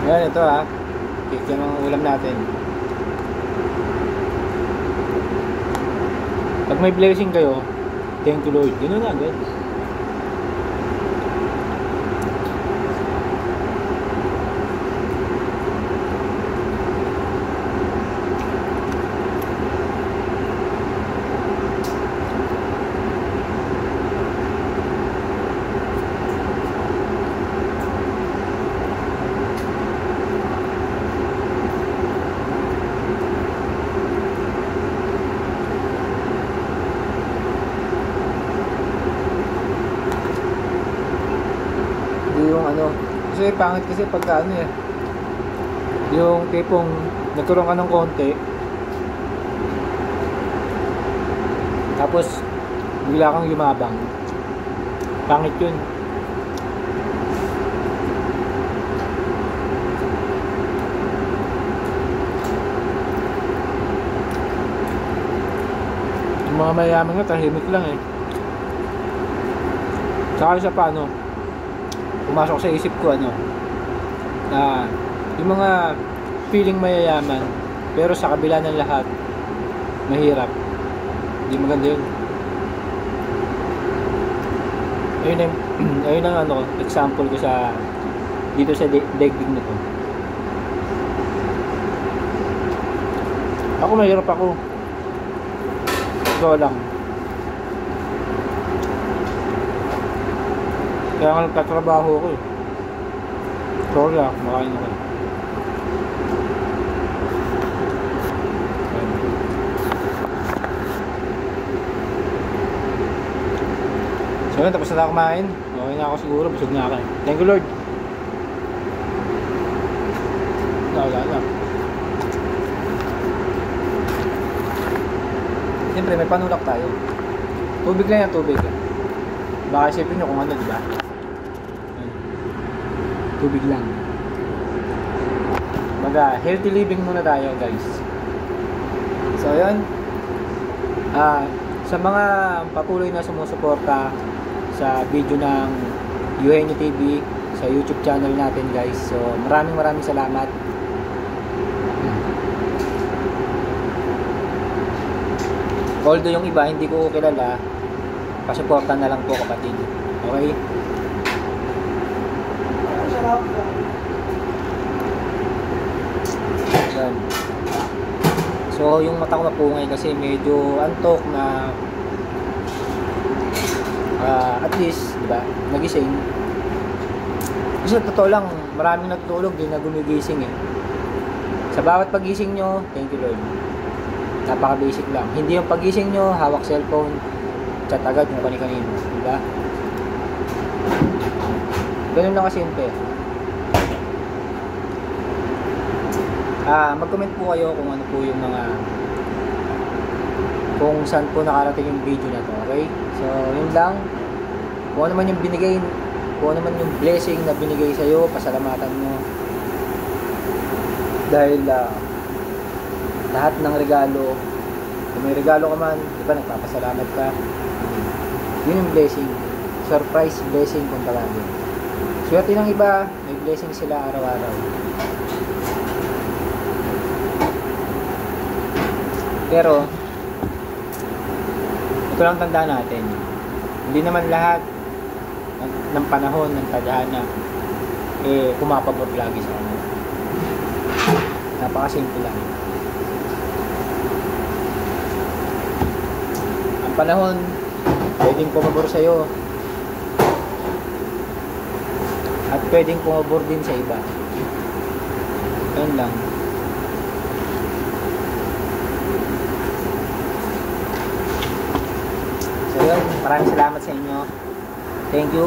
Ayan, ito ha. Cake yan ang ulam natin. Pag may blessing kayo, thank you Lord. Yun na agad. Yung ano, kasi pangit kasi pagka ano eh, yung tipong nagkaroon ka ng konti tapos bigla kang yumabang, pangit yun. Yung mga mayaman nga tahimik lang eh. Saka isa pa ano, pumasok sa isip ko ano, na yung mga feeling mayayaman pero sa kabila ng lahat mahirap, hindi maganda yun. Ayun ang ano, example ko sa dito sa daigdig na to. Ako mahirap ako, ito lang, kaya nga nagtatrabaho ko eh. Sorry ah, makain ako. So yun, tapos na ako kumain. Okay na ako siguro, busog na ako eh. Thank you Lord. Wala na. Siyempre may panulak tayo. Tubig lang yan, tubig. Baka isipin nyo kung ano, diba? Tubig lang. Baga, healthy living muna tayo guys. So yun, sa mga patuloy na sumusuporta sa video ng Eugenio TV sa YouTube channel natin guys, so maraming salamat. Although yung iba hindi ko kilala, pasuporta na lang po kapatid. Okay? Yan. So yung mata ko mapungay kasi medyo antok na, at least diba, nagising. Kasi totoo lang, maraming natutulog din na gumigising eh. Sa bawat pagising nyo, thank you Lord. Napaka basic lang. Hindi yung pagising nyo, hawak cellphone, chat agad kung kani-kanino, diba? Ganun lang kasimple. Mag-comment po kayo kung ano po yung mga, kung saan po nakarating yung video na to, okay? So, yun lang. Kung ano man yung binigay, kung ano man yung blessing na binigay sa'yo, pasalamatan mo. Dahil lahat ng regalo, kung may regalo ka man, di ba nagpapasalamat ka, yun yung blessing. Surprise blessing kung tawagin. Swerte ng iba, may blessing sila araw-araw. Pero ito lang tandaan natin, hindi naman lahat ng panahon ng tadhana pumapabot lagi sa ano. Napakasimple lang. Ang panahon pwedeng pumabor sa'yo at pwedeng pumabor din sa iba. Ayun lang. So yun, maraming salamat sa inyo. Thank you.